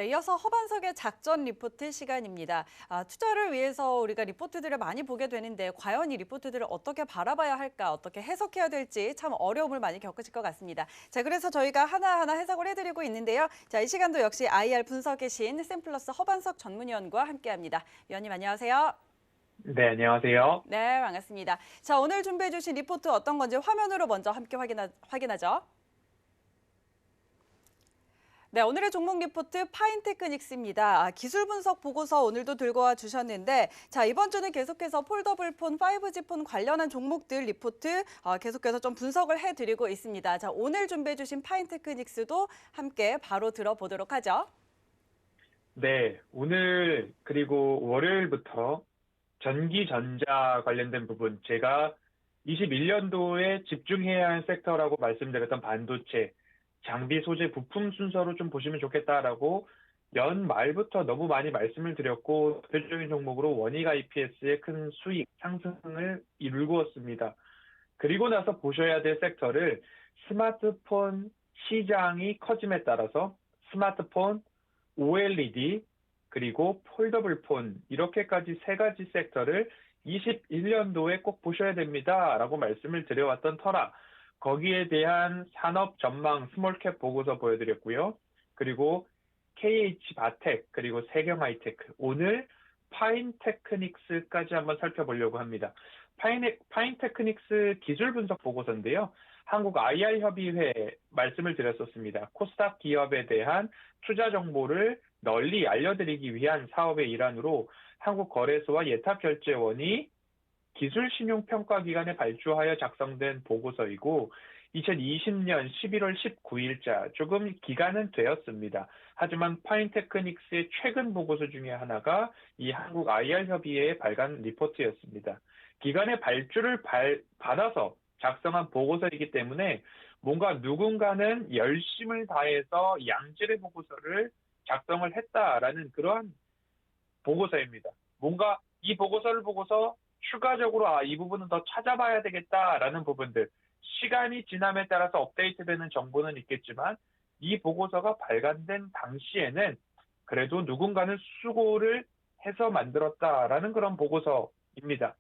네, 이어서 허반석의 작전 리포트 시간입니다. 투자를 위해서 우리가 리포트들을 많이 보게 되는데 과연 이 리포트들을 어떻게 바라봐야 할까, 어떻게 해석해야 될지 참 어려움을 많이 겪으실 것 같습니다. 자, 그래서 저희가 하나하나 해석을 해드리고 있는데요. 자, 이 시간도 역시 IR 분석의 신 샘플러스 허반석 전문위원과 함께합니다. 위원님 안녕하세요. 네, 안녕하세요. 네, 반갑습니다. 자, 오늘 준비해 주신 리포트 어떤 건지 화면으로 먼저 함께 확인하죠. 네, 오늘의 종목 리포트 파인테크닉스입니다. 기술 분석 보고서 오늘도 들고 와 주셨는데, 자, 이번 주는 계속해서 폴더블 폰, 5G 폰 관련한 종목들 리포트 계속해서 좀 분석을 해드리고 있습니다. 자, 오늘 준비해 주신 파인테크닉스도 함께 바로 들어보도록 하죠. 네, 오늘 그리고 월요일부터 전기 전자 관련된 부분, 제가 21년도에 집중해야 할 섹터라고 말씀드렸던 반도체, 장비 소재 부품 순서로 좀 보시면 좋겠다라고 연말부터 너무 많이 말씀을 드렸고, 대표적인 종목으로 원익 IPS의 큰 수익 상승을 이루었습니다. 그리고 나서 보셔야 될 섹터를 스마트폰 시장이 커짐에 따라서 스마트폰, OLED, 그리고 폴더블 폰, 이렇게까지 세 가지 섹터를 21년도에 꼭 보셔야 됩니다. 라고 말씀을 드려왔던 터라, 거기에 대한 산업 전망 스몰캡 보고서 보여드렸고요. 그리고 KH 바텍, 그리고 세경 하이테크, 오늘 파인테크닉스까지 한번 살펴보려고 합니다. 파인테크닉스 기술 분석 보고서인데요. 한국 IR 협의회 말씀을 드렸었습니다. 코스닥 기업에 대한 투자 정보를 널리 알려드리기 위한 사업의 일환으로 한국거래소와 예탁결제원이 기술신용평가기관에 발주하여 작성된 보고서이고 2020년 11월 19일자 조금 기간은 되었습니다. 하지만 파인테크닉스의 최근 보고서 중에 하나가 이 한국 IR협의회의 발간 리포트였습니다. 기관의 발주를 받아서 작성한 보고서이기 때문에 뭔가 누군가는 열심을 다해서 양질의 보고서를 작성을 했다라는 그러한 보고서입니다. 뭔가 이 보고서를 보고서 추가적으로 이 부분은 더 찾아봐야 되겠다라는 부분들, 시간이 지남에 따라서 업데이트되는 정보는 있겠지만 이 보고서가 발간된 당시에는 그래도 누군가는 수고를 해서 만들었다라는 그런 보고서입니다.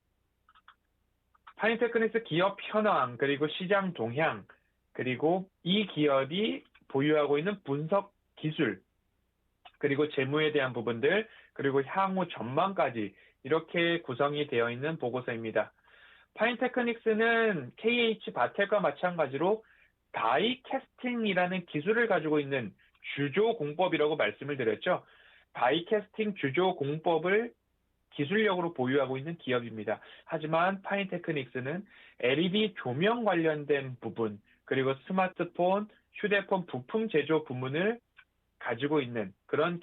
파인테크닉스 기업 현황, 그리고 시장 동향, 그리고 이 기업이 보유하고 있는 분석 기술, 그리고 재무에 대한 부분들, 그리고 향후 전망까지 이렇게 구성이 되어 있는 보고서입니다. 파인테크닉스는 KH 바텍과 마찬가지로 다이 캐스팅이라는 기술을 가지고 있는 주조 공법이라고 말씀을 드렸죠. 다이 캐스팅 주조 공법을 기술력으로 보유하고 있는 기업입니다. 하지만 파인테크닉스는 LED 조명 관련된 부분, 그리고 스마트폰, 휴대폰 부품 제조 부문을 가지고 있는 그런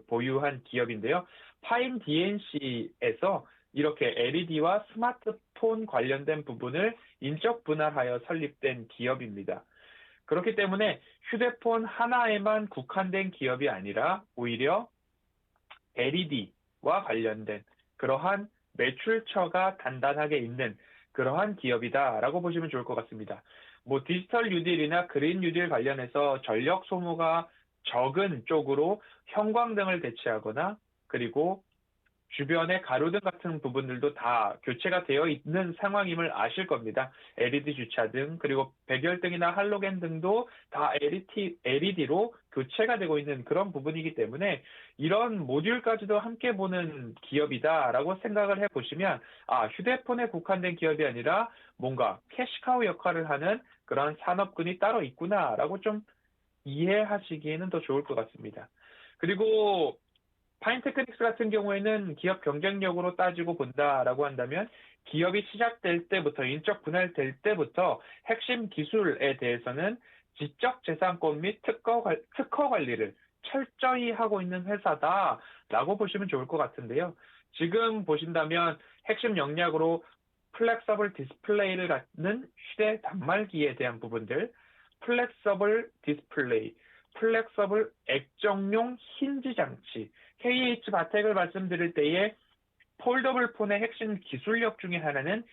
보유한 기업인데요. 파인 DNC에서 이렇게 LED와 스마트폰 관련된 부분을 인적 분할하여 설립된 기업입니다. 그렇기 때문에 휴대폰 하나에만 국한된 기업이 아니라 오히려 LED와 관련된 그러한 매출처가 단단하게 있는 그러한 기업이다라고 보시면 좋을 것 같습니다. 뭐 디지털 뉴딜이나 그린 뉴딜 관련해서 전력 소모가 적은 쪽으로 형광등을 대체하거나 그리고 주변의 가로등 같은 부분들도 다 교체가 되어 있는 상황임을 아실 겁니다. LED 주차등, 그리고 백열등이나 할로겐 등도 다 LED로 교체가 되고 있는 그런 부분이기 때문에 이런 모듈까지도 함께 보는 기업이다라고 생각을 해보시면 휴대폰에 국한된 기업이 아니라 뭔가 캐시카우 역할을 하는 그런 산업군이 따로 있구나라고 좀 이해하시기에는 더 좋을 것 같습니다. 그리고 파인테크닉스 같은 경우에는 기업 경쟁력으로 따지고 본다라고 한다면 기업이 시작될 때부터 인적 분할될 때부터 핵심 기술에 대해서는 지적재산권 및 특허 관리를 철저히 하고 있는 회사다라고 보시면 좋을 것 같은데요. 지금 보신다면 핵심 역량으로 플렉서블 디스플레이를 갖는 휴대 단말기에 대한 부분들, 플렉서블 디스플레이, 플렉서블 액정용 힌지 장치, KH 바텍을 말씀드릴 때에 폴더블 폰의 핵심 기술력 중에 하나는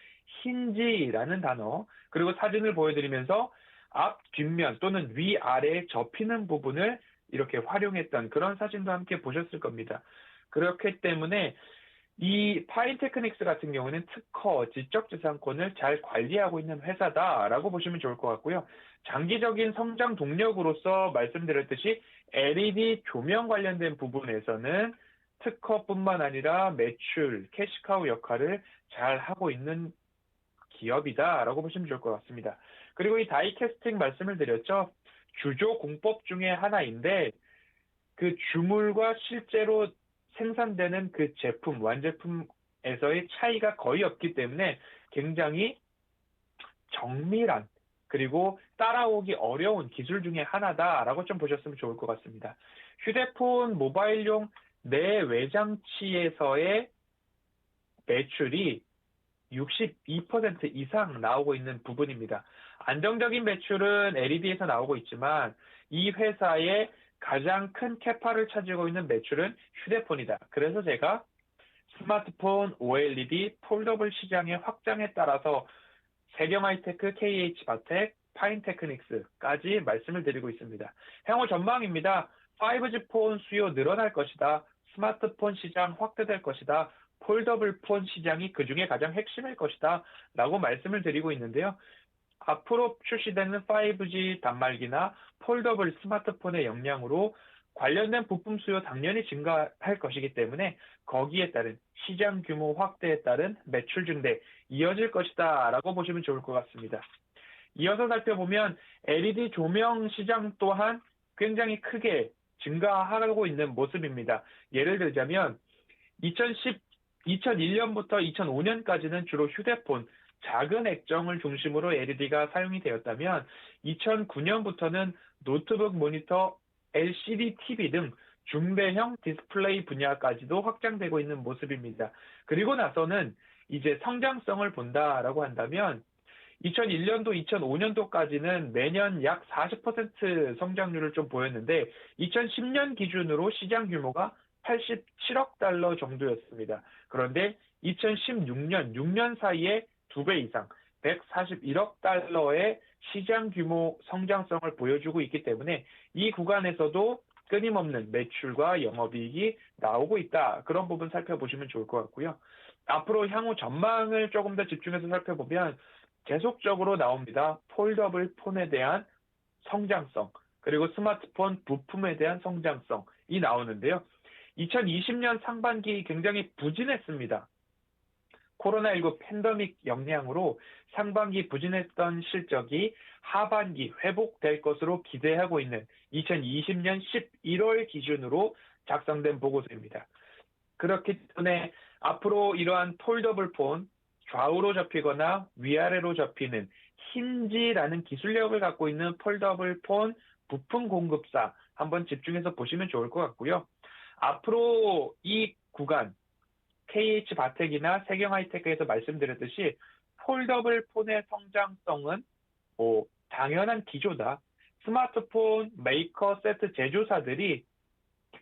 힌지라는 단어, 그리고 사진을 보여드리면서 앞, 뒷면 또는 위아래에 접히는 부분을 이렇게 활용했던 그런 사진도 함께 보셨을 겁니다. 그렇기 때문에 이 파인테크닉스 같은 경우는 특허, 지적재산권을 잘 관리하고 있는 회사다라고 보시면 좋을 것 같고요. 장기적인 성장 동력으로서 말씀드렸듯이 LED 조명 관련된 부분에서는 특허뿐만 아니라 매출, 캐시카우 역할을 잘 하고 있는 기업이다라고 보시면 좋을 것 같습니다. 그리고 이 다이캐스팅 말씀을 드렸죠. 주조 공법 중에 하나인데 그 주물과 실제로 생산되는 그 제품, 완제품에서의 차이가 거의 없기 때문에 굉장히 정밀한 그리고 따라오기 어려운 기술 중에 하나다라고 좀 보셨으면 좋을 것 같습니다. 휴대폰, 모바일용 내외장치에서의 매출이 62% 이상 나오고 있는 부분입니다. 안정적인 매출은 LED에서 나오고 있지만 이 회사의 가장 큰 캐파를 차지하고 있는 매출은 휴대폰이다. 그래서 제가 스마트폰, OLED, 폴더블 시장의 확장에 따라서 세경하이테크, KH바텍, 파인테크닉스까지 말씀을 드리고 있습니다. 향후 전망입니다. 5G 폰 수요 늘어날 것이다. 스마트폰 시장 확대될 것이다. 폴더블 폰 시장이 그중에 가장 핵심일 것이다. 라고 말씀을 드리고 있는데요. 앞으로 출시되는 5G 단말기나 폴더블 스마트폰의 역량으로 관련된 부품 수요 당연히 증가할 것이기 때문에 거기에 따른 시장 규모 확대에 따른 매출 증대 이어질 것이다 라고 보시면 좋을 것 같습니다. 이어서 살펴보면 LED 조명 시장 또한 굉장히 크게 증가하고 있는 모습입니다. 예를 들자면 2001년부터 2005년까지는 주로 휴대폰, 작은 액정을 중심으로 LED가 사용이 되었다면 2009년부터는 노트북 모니터, LCD TV 등 중대형 디스플레이 분야까지도 확장되고 있는 모습입니다. 그리고 나서는 이제 성장성을 본다라고 한다면 2001년도, 2005년도까지는 매년 약 40% 성장률을 좀 보였는데 2010년 기준으로 시장 규모가 87억 달러 정도였습니다. 그런데 2016년, 6년 사이에 2배 이상, 141억 달러의 시장 규모 성장성을 보여주고 있기 때문에 이 구간에서도 끊임없는 매출과 영업이익이 나오고 있다. 그런 부분 살펴보시면 좋을 것 같고요. 앞으로 향후 전망을 조금 더 집중해서 살펴보면 계속적으로 나옵니다. 폴더블 폰에 대한 성장성, 그리고 스마트폰 부품에 대한 성장성이 나오는데요. 2020년 상반기 굉장히 부진했습니다. 코로나19 팬데믹 영향으로 상반기 부진했던 실적이 하반기 회복될 것으로 기대하고 있는 2020년 11월 기준으로 작성된 보고서입니다. 그렇기 때문에 앞으로 이러한 폴더블 폰, 좌우로 접히거나 위아래로 접히는 힌지라는 기술력을 갖고 있는 폴더블 폰 부품 공급사 한번 집중해서 보시면 좋을 것 같고요. 앞으로 이 구간 KH바텍이나 세경하이테크에서 말씀드렸듯이 폴더블 폰의 성장성은 당연한 기조다. 스마트폰 메이커 세트 제조사들이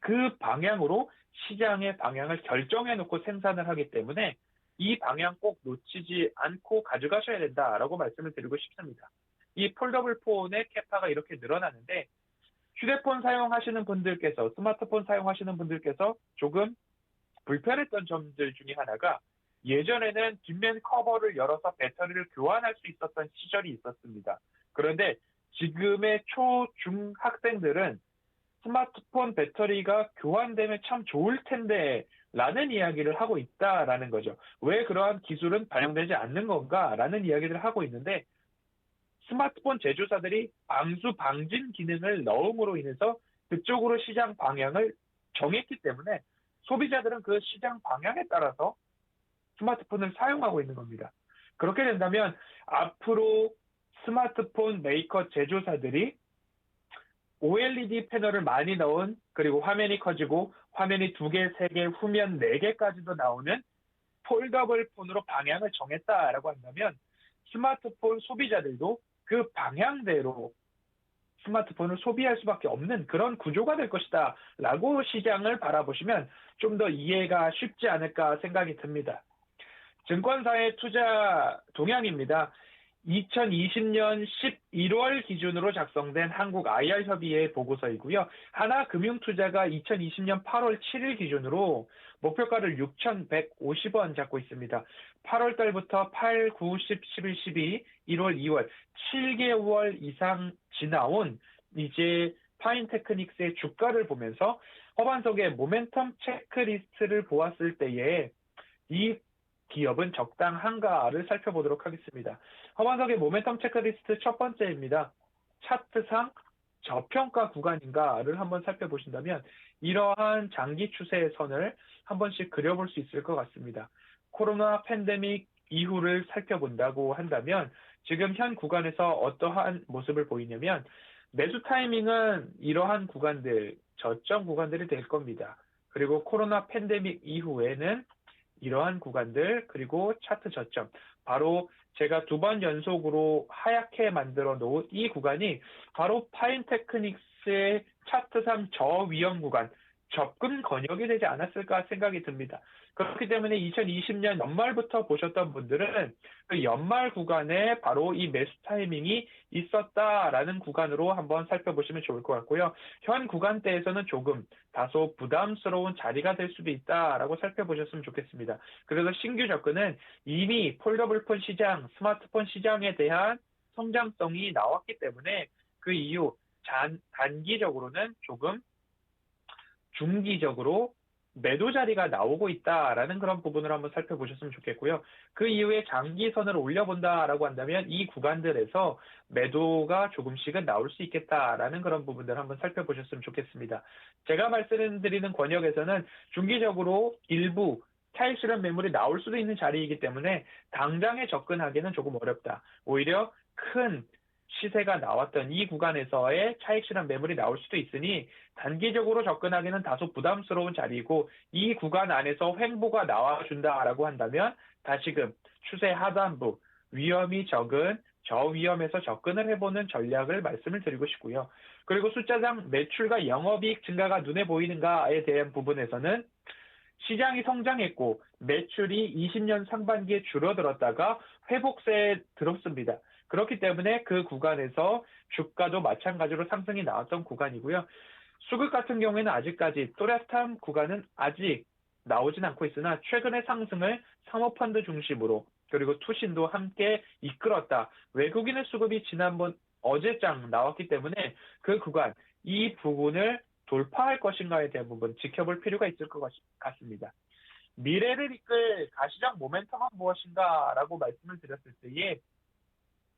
그 방향으로 시장의 방향을 결정해 놓고 생산을 하기 때문에 이 방향 꼭 놓치지 않고 가져가셔야 된다라고 말씀을 드리고 싶습니다. 이 폴더블 폰의 캐파가 이렇게 늘어나는데 휴대폰 사용하시는 분들께서 스마트폰 사용하시는 분들께서 조금 불편했던 점들 중에 하나가 예전에는 뒷면 커버를 열어서 배터리를 교환할 수 있었던 시절이 있었습니다. 그런데 지금의 초, 중 학생들은 스마트폰 배터리가 교환되면 참 좋을 텐데 라는 이야기를 하고 있다라는 거죠. 왜 그러한 기술은 반영되지 않는 건가 라는 이야기를 하고 있는데 스마트폰 제조사들이 방수 방진 기능을 넣음으로 인해서 그쪽으로 시장 방향을 정했기 때문에 소비자들은 그 시장 방향에 따라서 스마트폰을 사용하고 있는 겁니다. 그렇게 된다면 앞으로 스마트폰 메이커 제조사들이 OLED 패널을 많이 넣은 그리고 화면이 커지고 화면이 2개, 3개, 후면 4개까지도 나오는 폴더블 폰으로 방향을 정했다라고 한다면 스마트폰 소비자들도 그 방향대로 스마트폰을 소비할 수밖에 없는 그런 구조가 될 것이다 라고 시장을 바라보시면 좀 더 이해가 쉽지 않을까 생각이 듭니다. 증권사의 투자 동향입니다. 2020년 11월 기준으로 작성된 한국 IR협의회 보고서이고요. 하나금융투자가 2020년 8월 7일 기준으로 목표가를 6,150원 잡고 있습니다. 8월 달부터 8, 9, 10, 11, 12, 1월, 2월 7개월 이상 지나온 이제 파인테크닉스의 주가를 보면서 허반석의 모멘텀 체크리스트를 보았을 때에 이 기업은 적당한가를 살펴보도록 하겠습니다. 허반석의 모멘텀 체크리스트 첫 번째입니다. 차트상 저평가 구간인가를 한번 살펴보신다면 이러한 장기 추세의 선을 한 번씩 그려볼 수 있을 것 같습니다. 코로나 팬데믹 이후를 살펴본다고 한다면 지금 현 구간에서 어떠한 모습을 보이냐면 매수 타이밍은 이러한 구간들, 저점 구간들이 될 겁니다. 그리고 코로나 팬데믹 이후에는 이러한 구간들 그리고 차트 저점 바로 제가 2번 연속으로 하얗게 만들어 놓은 이 구간이 바로 파인테크닉스의 차트상 저위험 구간 접근 권역이 되지 않았을까 생각이 듭니다. 그렇기 때문에 2020년 연말부터 보셨던 분들은 그 연말 구간에 바로 이 매수 타이밍이 있었다라는 구간으로 한번 살펴보시면 좋을 것 같고요. 현 구간대에서는 조금 다소 부담스러운 자리가 될 수도 있다라고 살펴보셨으면 좋겠습니다. 그래서 신규 접근은 이미 폴더블폰 시장, 스마트폰 시장에 대한 성장성이 나왔기 때문에 그 이후 단기적으로는 조금 중기적으로 매도 자리가 나오고 있다라는 그런 부분을 한번 살펴보셨으면 좋겠고요. 그 이후에 장기선을 올려본다라고 한다면 이 구간들에서 매도가 조금씩은 나올 수 있겠다라는 그런 부분들을 한번 살펴보셨으면 좋겠습니다. 제가 말씀드리는 권역에서는 중기적으로 일부 차익 실현 매물이 나올 수도 있는 자리이기 때문에 당장에 접근하기는 조금 어렵다. 오히려 큰 시세가 나왔던 이 구간에서의 차익 실현 매물이 나올 수도 있으니 단기적으로 접근하기는 다소 부담스러운 자리이고 이 구간 안에서 횡보가 나와준다라고 한다면 다시금 추세 하단부 위험이 적은 저위험에서 접근을 해보는 전략을 말씀을 드리고 싶고요. 그리고 숫자상 매출과 영업이익 증가가 눈에 보이는가에 대한 부분에서는 시장이 성장했고 매출이 20년 상반기에 줄어들었다가 회복세에 들었습니다. 그렇기 때문에 그 구간에서 주가도 마찬가지로 상승이 나왔던 구간이고요. 수급 같은 경우에는 아직까지 또렷한 구간은 아직 나오진 않고 있으나 최근의 상승을 사모펀드 중심으로 그리고 투신도 함께 이끌었다. 외국인의 수급이 지난번 어제장 나왔기 때문에 그 구간, 이 부분을 돌파할 것인가에 대한 부분 지켜볼 필요가 있을 것 같습니다. 미래를 이끌 가시적 모멘텀은 무엇인가라고 말씀을 드렸을 때에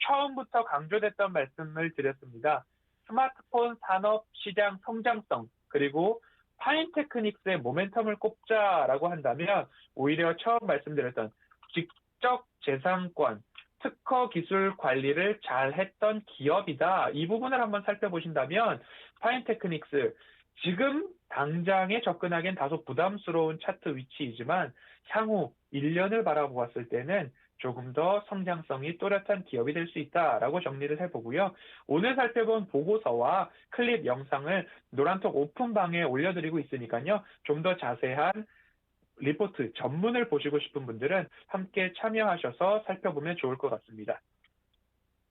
처음부터 강조됐던 말씀을 드렸습니다. 스마트폰 산업 시장 성장성 그리고 파인테크닉스의 모멘텀을 꼽자라고 한다면 오히려 처음 말씀드렸던 직접 재산권, 특허 기술 관리를 잘했던 기업이다. 이 부분을 한번 살펴보신다면 파인테크닉스 지금 당장에 접근하기엔 다소 부담스러운 차트 위치이지만 향후 1년을 바라보았을 때는 조금 더 성장성이 또렷한 기업이 될 수 있다라고 정리를 해보고요. 오늘 살펴본 보고서와 클립 영상을 노란톡 오픈방에 올려드리고 있으니까요. 좀 더 자세한 리포트 전문을 보시고 싶은 분들은 함께 참여하셔서 살펴보면 좋을 것 같습니다.